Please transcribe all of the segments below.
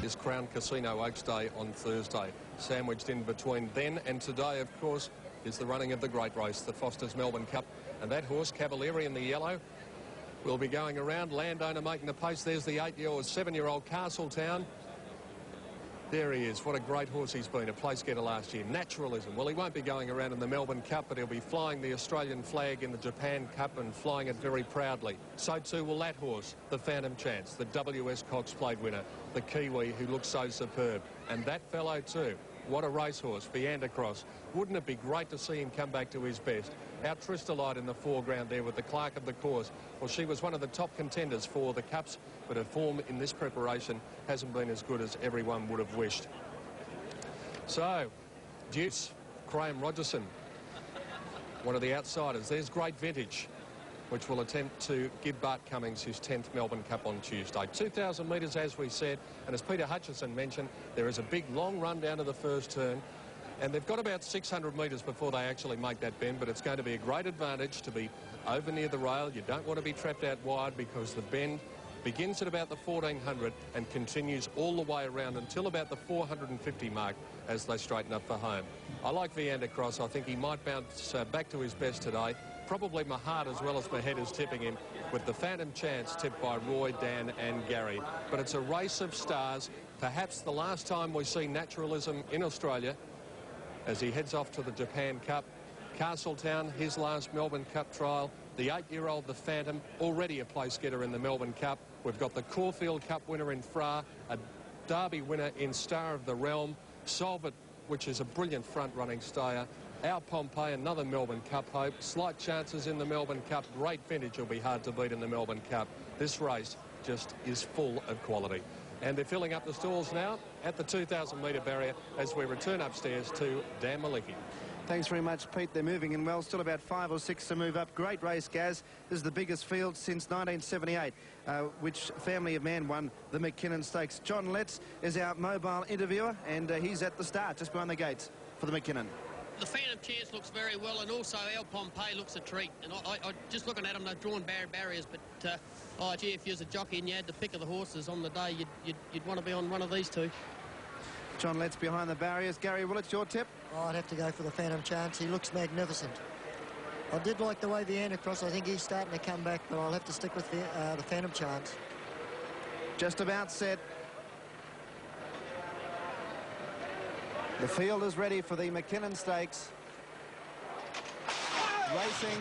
is Crown Casino Oaks Day on Thursday. Sandwiched in between then and today, of course, is the running of the great race, the Foster's Melbourne Cup. And that horse, Cavalieri in the yellow, will be going around. Landowner making the pace. There's the 8-year-old, 7-year-old Castletown. There he is. What a great horse he's been, a place getter last year. Naturalism. Well, he won't be going around in the Melbourne Cup, but he'll be flying the Australian flag in the Japan Cup and flying it very proudly. So too will that horse, the Phantom Chance, the W.S. Cox Plate winner, the Kiwi who looks so superb. And that fellow too. What a racehorse, Viandacross. Wouldn't it be great to see him come back to his best? Our Tristalite in the foreground there with the clerk of the course. Well, she was one of the top contenders for the Cups, but her form in this preparation hasn't been as good as everyone would have wished. So, Deuce, Graham Rogerson, one of the outsiders. There's Great Vintage, which will attempt to give Bart Cummings his 10th Melbourne Cup on Tuesday. 2,000 metres, as we said, and as Peter Hutchison mentioned, there is a big long run down to the first turn, and they've got about 600 metres before they actually make that bend, but it's going to be a great advantage to be over near the rail. You don't want to be trapped out wide because the bend begins at about the 1400 and continues all the way around until about the 450 mark as they straighten up for home. I like Viandacross. I think he might bounce back to his best today. Probably my heart as well as my head is tipping him, with the Phantom Chance tipped by Roy, Dan and Gary. But it's a race of stars, perhaps the last time we see naturalism in Australia as he heads off to the Japan Cup. Castletown, his last Melbourne Cup trial. The 8-year-old, the Phantom, already a place getter in the Melbourne Cup. We've got the Caulfield Cup winner in Fra, a Derby winner in Star of the Realm, Solve It, which is a brilliant front-running stayer. Our Pompeii, another Melbourne Cup hope. Slight chances in the Melbourne Cup. Great Vintage will be hard to beat in the Melbourne Cup. This race just is full of quality. And they're filling up the stalls now at the 2,000-metre barrier as we return upstairs to Dan Malicki. Thanks very much, Pete. They're moving in well. Still about 5 or 6 to move up. Great race, Gaz. This is the biggest field since 1978, which Family of Man won the Mackinnon Stakes. John Letts is our mobile interviewer, and he's at the start, just behind the gates for the Mackinnon. The Phantom Chance looks very well, and also El Pompeii looks a treat. And I just looking at them, they've drawn barriers, but oh gee, if you was a jockey and you had the pick of the horses on the day, you'd want to be on one of these two. John Letts behind the barriers. Gary Willetts, your tip? Oh, I'd have to go for the Phantom Chance. He looks magnificent. I did like the way Viandacross. I think he's starting to come back, but I'll have to stick with the Phantom Chance. Just about set. The field is ready for the Mackinnon Stakes. Racing.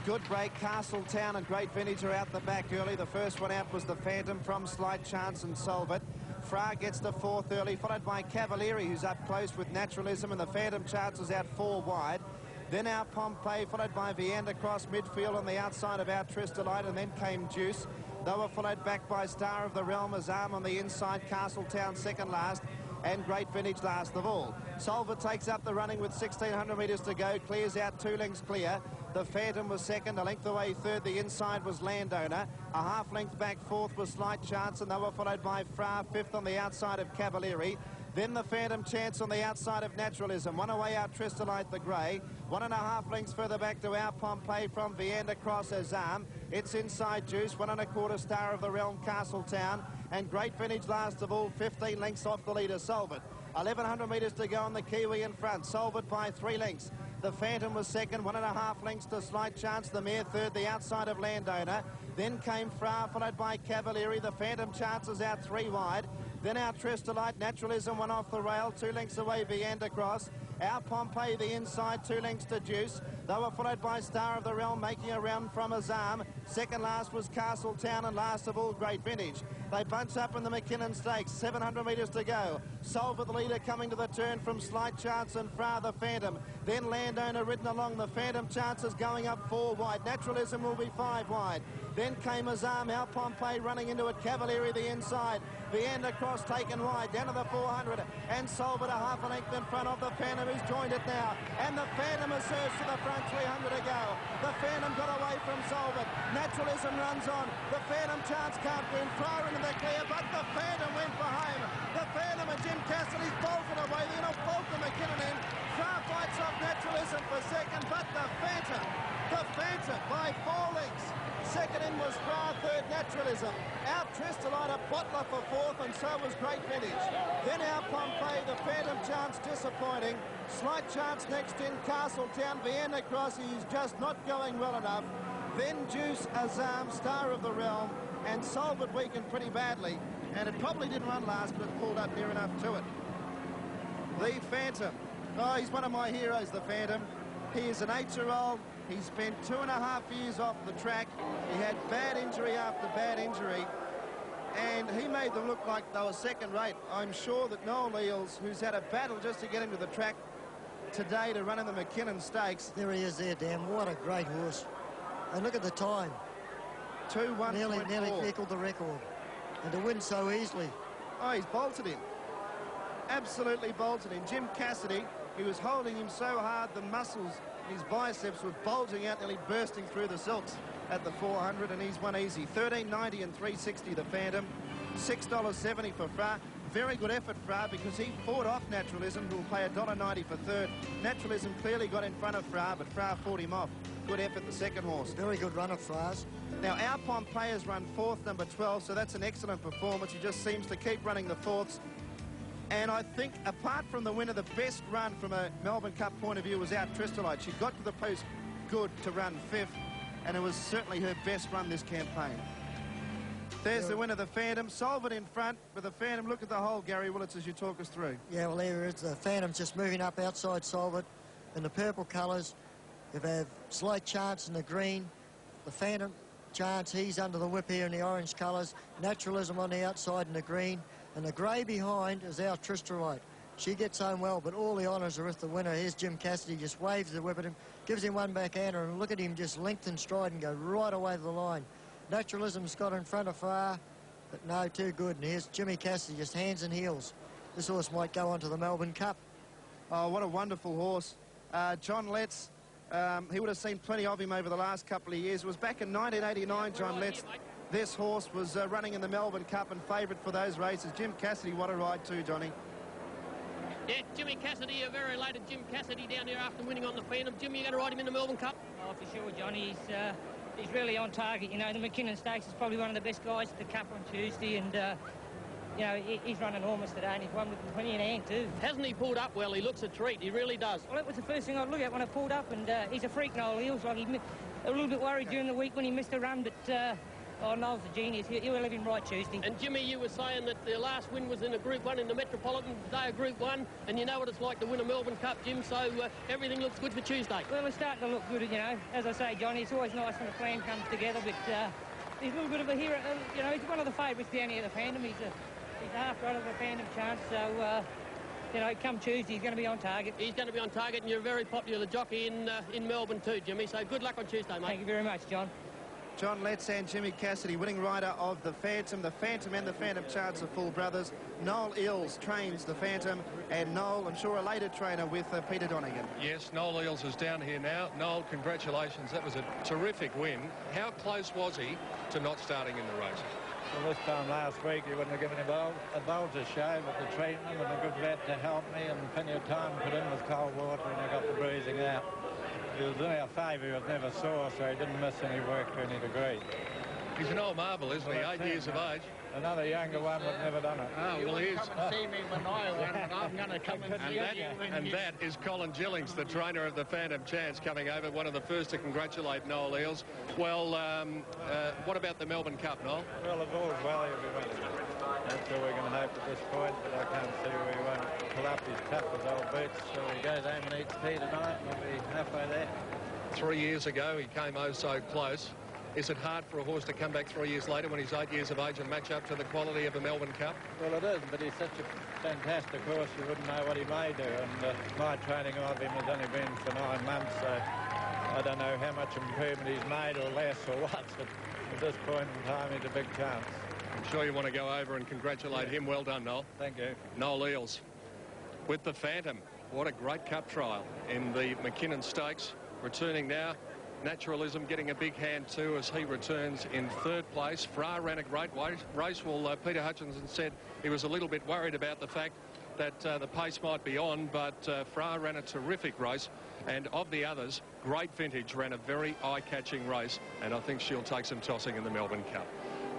Good break. Castletown and Great Vintage are out the back early. The first one out was the Phantom from Slight Chance and Solve It. Fra gets the 4th early, followed by Cavalieri, who's up close with Naturalism, and the Phantom Chance is out 4 wide. Then our Pompeii, followed by Viandacross, midfield on the outside of our Tristalite, and then came Juice. They were followed back by Star of the Realm, Azam on the inside, Castletown second last, and Great Vintage last of all. Solver takes up the running with 1,600 metres to go, clears out 2 lengths clear. The Phantom was second, a length away third. The inside was Landowner. A half length back fourth was Slight Chance, and they were followed by Fra, fifth on the outside of Cavalieri. Then the Phantom Chance on the outside of Naturalism. One away out Tristalite the Grey. 1.5 lengths further back to our Pompeii from Viandacross Azam. It's inside Juice. 1 1/4 Star of the Realm Castletown. And Great Vintage last of all, 15 lengths off the leader, Solve It. 1,100 metres to go on the Kiwi in front. Solve It by 3 lengths. The Phantom was second, 1.5 lengths to Slight Chance. The mare third, the outside of Landowner. Then came Fra, followed by Cavalieri. The Phantom Chance is out 3 wide. Then our Tristalite, Naturalism, 1 off the rail, 2 lengths away, Viandacross. Our Pompeii, the inside, 2 lengths to Juice. They were followed by Star of the Realm, making a run from Azam. Second last was Castletown, and last of all, Great Vintage. They bunch up in the Mackinnon Stakes, 700 metres to go. Solve It, the leader, coming to the turn from Slight Chance and Fra the Phantom. Then Landowner ridden along. The Phantom Chance is going up 4 wide. Naturalism will be 5 wide. Then came Azam, our Pompeii running into it. Cavalieri the inside. Viandacross taken wide, down to the 400. And Solve It a half a length in front of the Phantom, who's joined it now. And the Phantom has surged to the front, 300 to go. The Phantom got away from Solve It. Naturalism runs on. The Phantom Chance can't win. Far into the clear, but the Phantom went for home. The Phantom and Jim Cassidy's bolted away. They're going to bolt the Mackinnon in. Fra fights off Naturalism for second, but the Phantom by 4 lengths. Second in was Fra, third Naturalism. Out Tristolite, Bottler for fourth, and so was Great Vintage. Then our Pompeii, the Phantom Chance disappointing. Slight Chance next in, Castletown, Vienna Cross, he's just not going well enough. Then Juice Azam, Star of the Realm, and Solvit weakened pretty badly. And it probably didn't run last, but it pulled up near enough to it. The Phantom. Oh, he's one of my heroes, the Phantom. He is an 8-year-old. He spent 2.5 years off the track. He had bad injury after bad injury. And he made them look like they were second rate. I'm sure that Noel Eales, who's had a battle just to get into the track today to run in the Mackinnon Stakes. There he is there, Dan. What a great horse. And look at the time. 2:1.4. Nearly equalled the record. And to win so easily. Oh, he's bolted in. Absolutely bolted in. Jim Cassidy, he was holding him so hard the muscles in his biceps were bulging out, nearly bursting through the silks at the 400, and he's won easy. $13.90 and $3.60 the Phantom. $6.70 for Fra. Very good effort, Fra, because he fought off Naturalism, who will pay $1.90 for third. Naturalism clearly got in front of Fra, but Fra fought him off. Good effort, the second horse. Very good run of Fra's. Now, our Pompeii has run fourth, number 12, so that's an excellent performance. He just seems to keep running the fourths. And I think, apart from the winner, the best run from a Melbourne Cup point of view was Out Tristolite. She got to the post good to run fifth, and it was certainly her best run this campaign. There's the winner, the Phantom. Solvit in front, but the Phantom, look at the hole, Gary Willits, as you talk us through. Yeah, well, there is. The Phantom's just moving up outside Solvit in the purple colours. You have Slight Chance in the green. The Phantom Chance, he's under the whip here in the orange colours. Naturalism on the outside in the green. And the grey behind is our Tristolite. She gets home well, but all the honours are with the winner. Here's Jim Cassidy, just waves the whip at him, gives him one backhander, and look at him just lengthen stride and go right away to the line. Naturalism's got in front of Far, but no, too good. And here's Jimmy Cassidy, just hands and heels. This horse might go on to the Melbourne Cup. Oh, what a wonderful horse. John Letts, he would have seen plenty of him over the last couple of years. It was back in 1989, John Letts. This horse was running in the Melbourne Cup and favourite for those races. Jim Cassidy, what a ride too, Johnny. Yeah, Jimmy Cassidy, a very elated Jim Cassidy down there after winning on the Phantom. Jimmy, you going to ride him in the Melbourne Cup? Oh, for sure, Johnny. He's really on target. You know, the Mackinnon Stakes is probably one of the best guys at the Cup on Tuesday, and you know, he's run enormous today, and he's won with plenty in hand too. Hasn't he pulled up well? He looks a treat. He really does. Well, that was the first thing I'd look at when I pulled up, and he's a freak, Noel Eales. Like, he a little bit worried during the week when he missed a run, but oh, Noel's a genius. He'll have him right Tuesday. And Jimmy, you were saying that the last win was in a Group 1 in the Metropolitan day of Group 1, and you know what it's like to win a Melbourne Cup, Jim, so everything looks good for Tuesday. Well, it's starting to look good, you know. As I say, Johnny, it's always nice when a plan comes together, but he's a little bit of a hero. You know, he's one of the favourites down here at the Phantom. He's a half run of the Phantom Chance, so you know, come Tuesday, he's going to be on target. He's going to be on target, and you're a very popular jockey in Melbourne too, Jimmy, so good luck on Tuesday, mate. Thank you very much, John. John Letts and Jimmy Cassidy, winning rider of the Phantom. The Phantom and the Phantom Chance are full brothers. Noel Eales trains the Phantom, and Noel, I'm sure, a later trainer with Peter Donegan. Yes, Noel Eales is down here now. Noel, congratulations. That was a terrific win. How close was he to not starting in the race? Well, this time last week, he wouldn't have given him a bolter show, but the treatment and a good vet to help me, and plenty of time put in with cold water, and I got the bruising out. He was in our favour, he was never sore, so he didn't miss any work to any degree. He's an old marble, isn't he? 8 years of age. Another younger one would never done it. Oh, well, he is. Come and see me when I won, and I'm going to come and see you. And that is Colin Gillings, the trainer of the Phantom Chance, coming over, one of the first to congratulate Noel Eales. Well, what about the Melbourne Cup, Noel? Well, if all's well, he'll be winning. That's all we're going to hope at this point, but I can't see where he won't pull up his tough as old boots. So he goes home and eats tea tonight, and we'll be halfway there. 3 years ago, he came oh so close. Is it hard for a horse to come back 3 years later when he's 8 years of age and match up to the quality of a Melbourne Cup? Well, it is, but he's such a fantastic horse, you wouldn't know what he may do. And my training of him has only been for 9 months, so I don't know how much improvement he's made or less or what, but at this point in time, he's a big chance. I'm sure you want to go over and congratulate him. Well done, Noel. Thank you. Noel Eales with the Phantom. What a great cup trial in the Mackinnon Stakes. Returning now, Naturalism getting a big hand too as he returns in third place. Fra ran a great race. Well, Peter Hutchinson said he was a little bit worried about the fact that the pace might be on, but Fra ran a terrific race, and of the others, Great Vintage ran a very eye-catching race, and I think she'll take some tossing in the Melbourne Cup.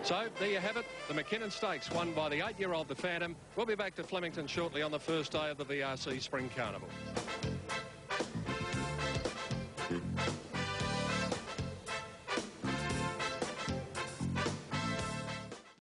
So there you have it, the Mackinnon Stakes won by the 8-year-old The Phantom. We'll be back to Flemington shortly on the first day of the VRC Spring Carnival.